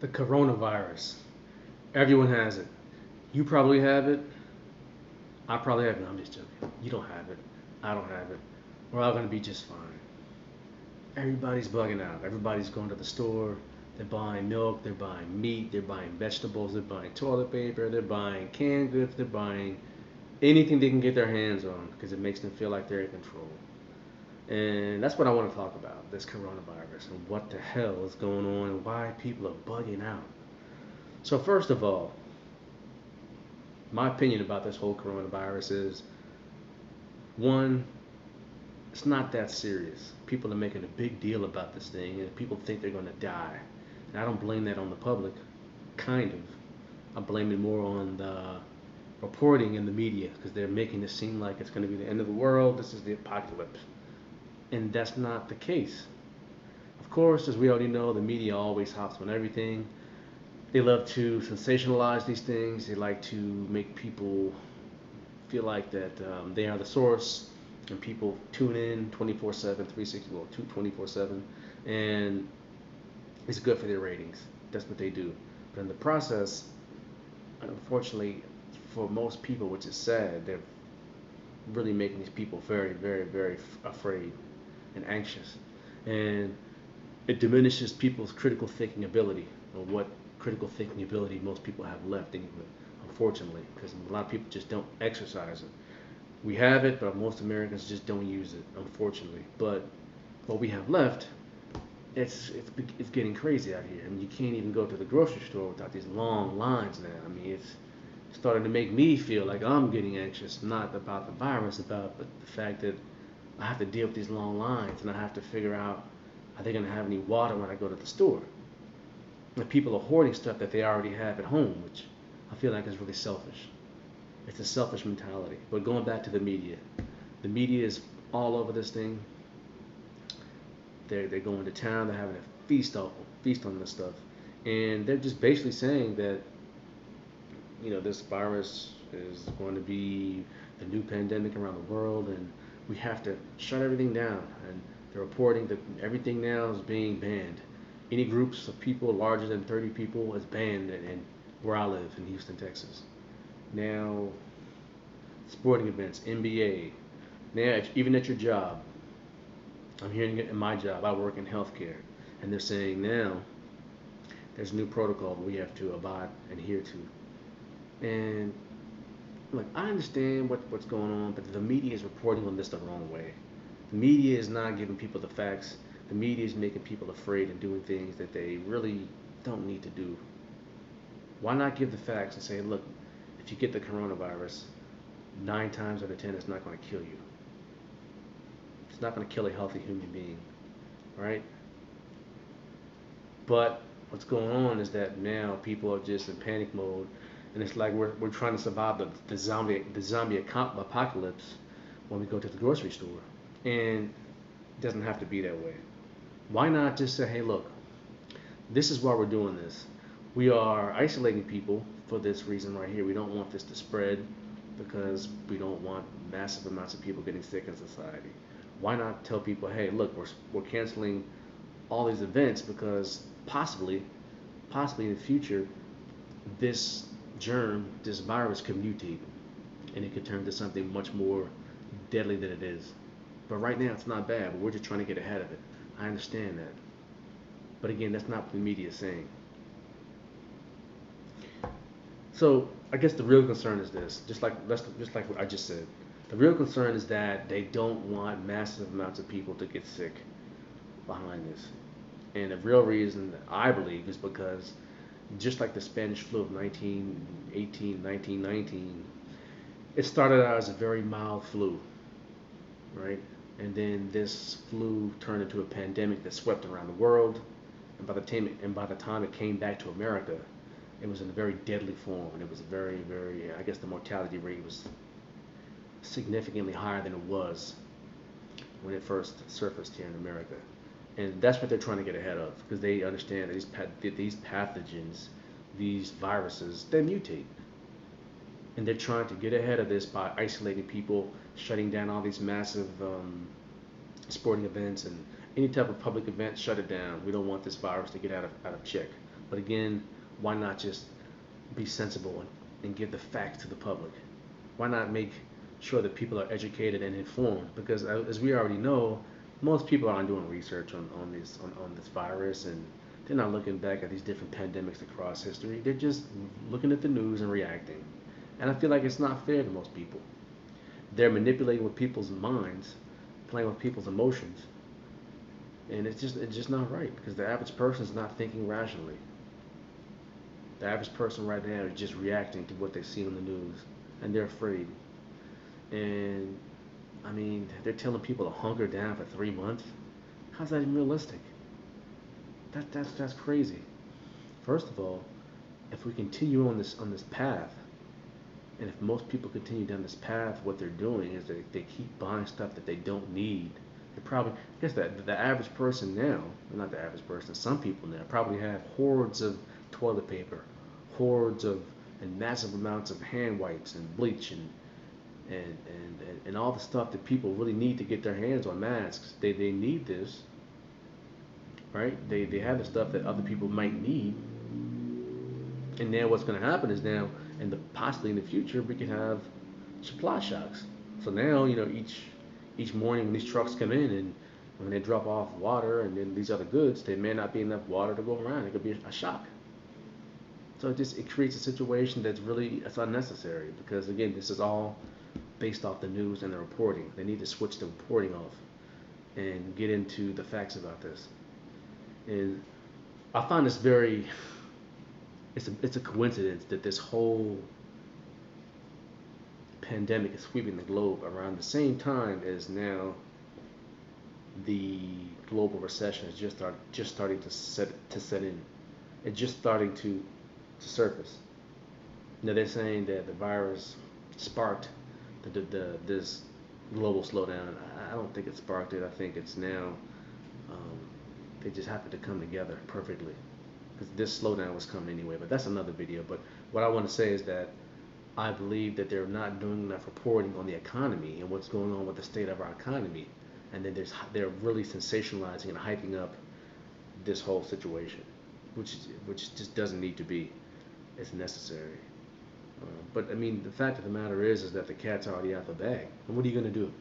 The coronavirus. Everyone has it. You probably have it. I probably have it. No, I'm just joking. You don't have it. I don't have it. We're all gonna be just fine. Everybody's bugging out. Everybody's going to the store. They're buying milk. They're buying meat. They're buying vegetables. They're buying toilet paper. They're buying canned goods. They're buying anything they can get their hands on because it makes them feel like they're in control. And that's what I want to talk about, this coronavirus and what the hell is going on and why people are bugging out. So, first of all, my opinion about this whole coronavirus is one, it's not that serious. People are making a big deal about this thing and people think they're going to die. And I don't blame that on the public, kind of. I blame it more on the reporting in the media because they're making it seem like it's going to be the end of the world, this is the apocalypse. And that's not the case. Of course, as we already know, the media always hops on everything. They love to sensationalize these things. They like to make people feel like that they are the source, and people tune in 24/7, 360, well, 24/7, and it's good for their ratings. That's what they do. But in the process, unfortunately, for most people, which is sad, they're really making these people very, very, very afraid and anxious. And it diminishes people's critical thinking ability, or what critical thinking ability most people have left anyway, unfortunately, because a lot of people just don't exercise it. We have it, but most Americans just don't use it, unfortunately. But what we have left, it's getting crazy out here. I mean, you can't even go to the grocery store without these long lines now. I mean, it's starting to make me feel like I'm getting anxious, not about the virus, but the fact that I have to deal with these long lines and I have to figure out, are they going to have any water when I go to the store? And people are hoarding stuff that they already have at home, which I feel like is really selfish. It's a selfish mentality. But going back to the media is all over this thing. They're going to town. They're having a feast on this stuff, and they're just basically saying that this virus is going to be the new pandemic around the world, and we have to shut everything down. And they're reporting that everything now is being banned. Any groups of people larger than 30 people is banned, and where I live in Houston, Texas. Now, sporting events, NBA. Now, even at your job, I'm hearing it in my job. I work in healthcare, and they're saying now there's a new protocol we have to abide and adhere to. And look, I understand what's going on, but the media is reporting on this the wrong way. The media is not giving people the facts. The media is making people afraid and doing things that they really don't need to do. Why not give the facts and say, look, if you get the coronavirus, 9 times out of 10, it's not going to kill you. It's not going to kill a healthy human being, right? But what's going on is that now people are just in panic mode, and it's like we're trying to survive the zombie apocalypse when we go to the grocery store, and it doesn't have to be that way. Why not just say, hey, look, this is why we're doing this. We are isolating people for this reason right here. We don't want this to spread because we don't want massive amounts of people getting sick in society. Why not tell people, hey, look, we're canceling all these events because possibly in the future, this this virus could mutate and it could turn into something much more deadly than it is. But right now, it's not bad, but we're just trying to get ahead of it. I understand that. But again, that's not what the media is saying. So I guess the real concern is this, just like what I just said. The real concern is that they don't want massive amounts of people to get sick behind this. And the real reason I believe is because just like the Spanish flu of 1918, 1919, it started out as a very mild flu, right? And then this flu turned into a pandemic that swept around the world. And by the time it came back to America, it was in a very deadly form, and it was very, very. I guess the mortality rate was significantly higher than it was when it first surfaced here in America. And that's what they're trying to get ahead of because they understand that these pathogens, these viruses, they mutate, and they're trying to get ahead of this by isolating people, shutting down all these massive sporting events and any type of public event. Shut it down. We don't want this virus to get out of check. But again, why not just be sensible and give the facts to the public? Why not make sure that people are educated and informed? Because as we already know, most people aren't doing research on this virus, and they're not looking back at these different pandemics across history. They're just looking at the news and reacting. And I feel like it's not fair to most people. They're manipulating with people's minds, playing with people's emotions, and it's just not right because the average person is not thinking rationally. The average person right now is just reacting to what they see on the news, and they're afraid. And I mean, they're telling people to hunker down for 3 months. How's that even realistic? That's crazy. First of all, if we continue on this path, and if most people continue down this path, what they're doing is they keep buying stuff that they don't need. They probably, I guess that the average person now, well, not the average person, some people now probably have hordes of toilet paper, hordes of and massive amounts of hand wipes and bleach and all the stuff that people really need to get their hands on masks. They need this, right? They have the stuff that other people might need, and now what's going to happen is now, and possibly in the future, we could have supply shocks. So now, each morning when these trucks come in and when they drop off water and then these other goods, there may not be enough water to go around. It could be a shock. So it creates a situation it's unnecessary because again, this is all based off the news and the reporting. They need to switch the reporting off and get into the facts about this. And I find this very it's a coincidence that this whole pandemic is sweeping the globe around the same time as now the global recession is just starting to set in. It's just starting to surface. Now they're saying that the virus sparked this global slowdown. I don't think it sparked it. I think it's now um, they just happen to come together perfectly because this slowdown was coming anyway. But that's another video. But what I want to say is that I believe that they're not doing enough reporting on the economy and what's going on with the state of our economy, and then they're really sensationalizing and hyping up this whole situation, which just doesn't need to be. It's necessary. But I mean, the fact of the matter is that the cat's already out the bag. And what are you going to do?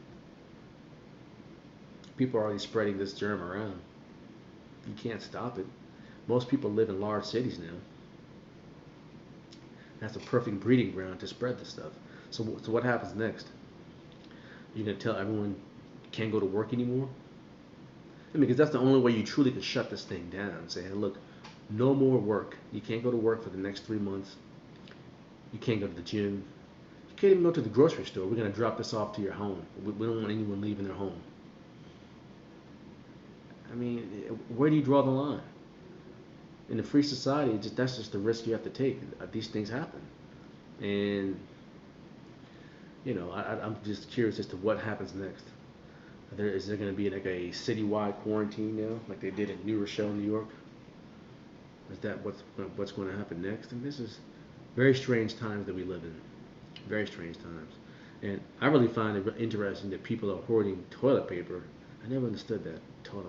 People are already spreading this germ around. You can't stop it. Most people live in large cities now. That's a perfect breeding ground to spread this stuff. So what happens next? You're going to tell everyone you can't go to work anymore? I mean, because that's the only way you truly can shut this thing down. Say, hey, look, no more work. You can't go to work for the next 3 months. You can't go to the gym. You can't even go to the grocery store. We're going to drop this off to your home. We don't want anyone leaving their home. I mean, where do you draw the line? In a free society, that's just the risk you have to take. These things happen. And, I'm just curious as to what happens next. Is there going to be like a citywide quarantine now, like they did in New Rochelle, New York? Is that what's going to happen next? And this is very strange times that we live in. Very strange times. And I really find it interesting that people are hoarding toilet paper. I never understood that.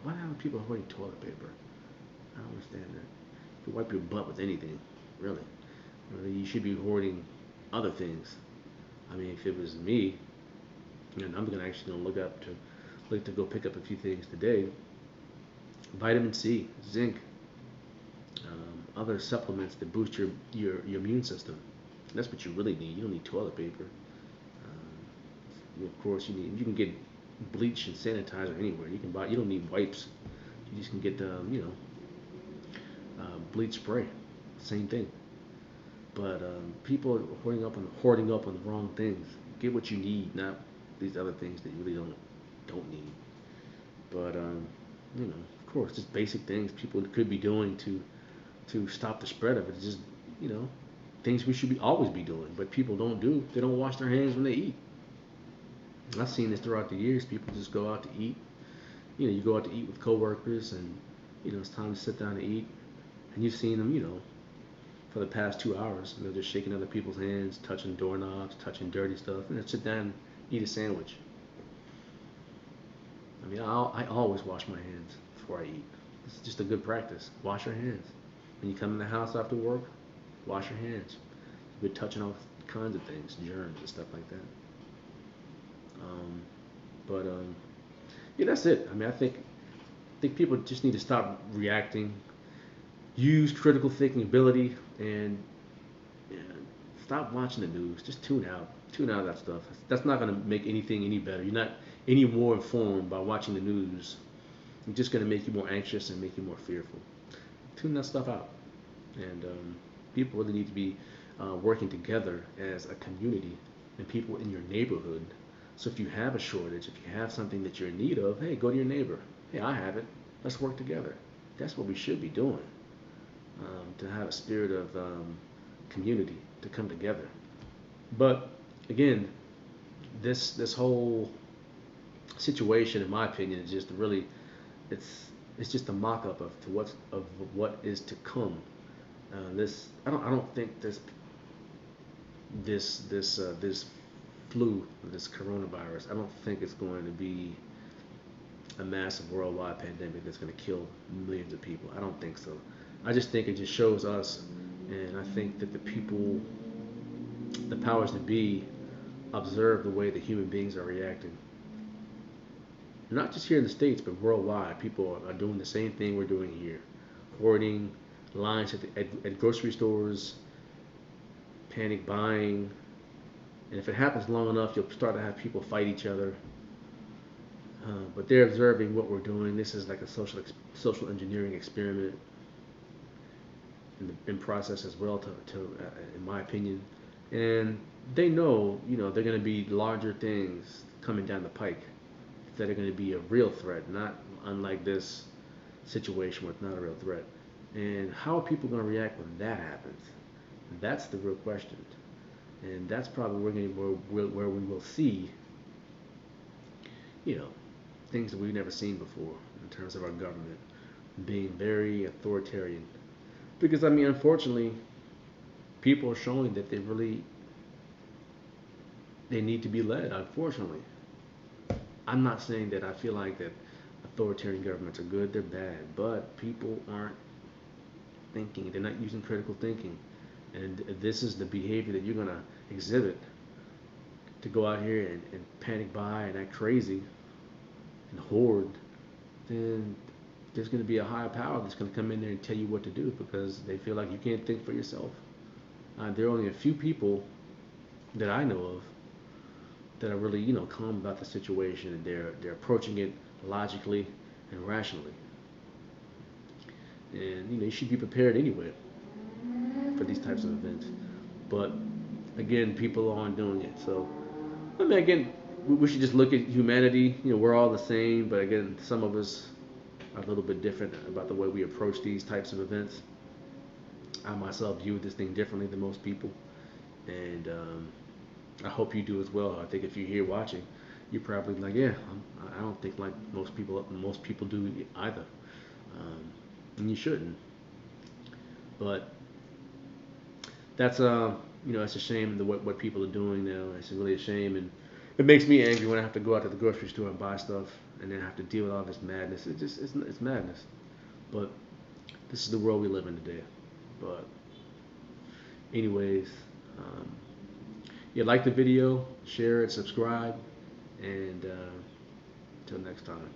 Why are people hoarding toilet paper? I don't understand that. You can wipe your butt with anything, really. You should be hoarding other things. I mean, if it was me, and I'm gonna actually look to go pick up a few things today. Vitamin C, zinc, other supplements that boost your immune system. That's what you really need. You don't need toilet paper. Of course, you can get bleach and sanitizer anywhere. You can buy. You don't need wipes. You just can get bleach spray. Same thing. But people are hoarding up on the wrong things. Get what you need, not these other things that you really don't need. But of course, just basic things people could be doing to stop the spread of it. It's just you know things we should be always be doing, but people don't do. They don't wash their hands when they eat. I've seen this throughout the years. People just go out to eat. You go out to eat with coworkers, and it's time to sit down and eat, and you've seen them, for the past 2 hours, they're just shaking other people's hands, touching doorknobs, touching dirty stuff, and then sit down and eat a sandwich. I mean, I always wash my hands before I eat. It's just a good practice. Wash your hands. When you come in the house after work, wash your hands. You've been touching all kinds of things, germs and stuff like that. Um, but yeah, that's it. I mean, I think people just need to stop reacting, use critical thinking ability, and yeah, stop watching the news. Just tune out. Tune out of that stuff. That's not going to make anything any better. You're not any more informed by watching the news. It's just going to make you more anxious and make you more fearful. Tune that stuff out. And people really need to be working together as a community and people in your neighborhood. So if you have a shortage, if you have something that you're in need of, hey, go to your neighbor. Hey, I have it. Let's work together. That's what we should be doing, to have a spirit of community, to come together. But again, this whole situation, in my opinion, is just really it's just a mock-up of what is to come. This I don't think this flu, this coronavirus, I don't think it's going to be a massive worldwide pandemic that's going to kill millions of people. I don't think so. I just think it just shows us, and I think that the people, the powers that be, observe the way the human beings are reacting. Not just here in the States, but worldwide. People are doing the same thing we're doing here. Hoarding, lines at grocery stores, panic buying. And if it happens long enough, you'll start to have people fight each other. But they're observing what we're doing. This is like a social engineering experiment in process as well, in my opinion. And they know, they're going to be larger things coming down the pike that are going to be a real threat, not unlike this situation where it's not a real threat. And how are people going to react when that happens? That's the real question. And that's probably where we will see, you know, things that we've never seen before in terms of our government being very authoritarian. Because I mean, unfortunately, people are showing that they need to be led. Unfortunately, I'm not saying that I feel like that authoritarian governments are good. They're bad, but people aren't thinking. They're not using critical thinking, and this is the behavior that you're gonna exhibit to go out here and panic buy and act crazy and hoard. Then there's going to be a higher power that's going to come in there and tell you what to do because they feel like you can't think for yourself. There are only a few people that I know of that are really, calm about the situation and they're approaching it logically and rationally. And you should be prepared anyway for these types of events. But again, people aren't doing it. So I mean, again, we should just look at humanity. We're all the same, but again, some of us are a little bit different about the way we approach these types of events. I myself view this thing differently than most people, and I hope you do as well. I think if you're here watching, you're probably like, yeah, I don't think like most people do either, and you shouldn't. But that's it's a shame what people are doing now. It's really a shame, and it makes me angry when I have to go out to the grocery store and buy stuff, and then have to deal with all this madness. It's madness. But this is the world we live in today. But anyways, um, yeah, like the video, share it, subscribe, and until next time.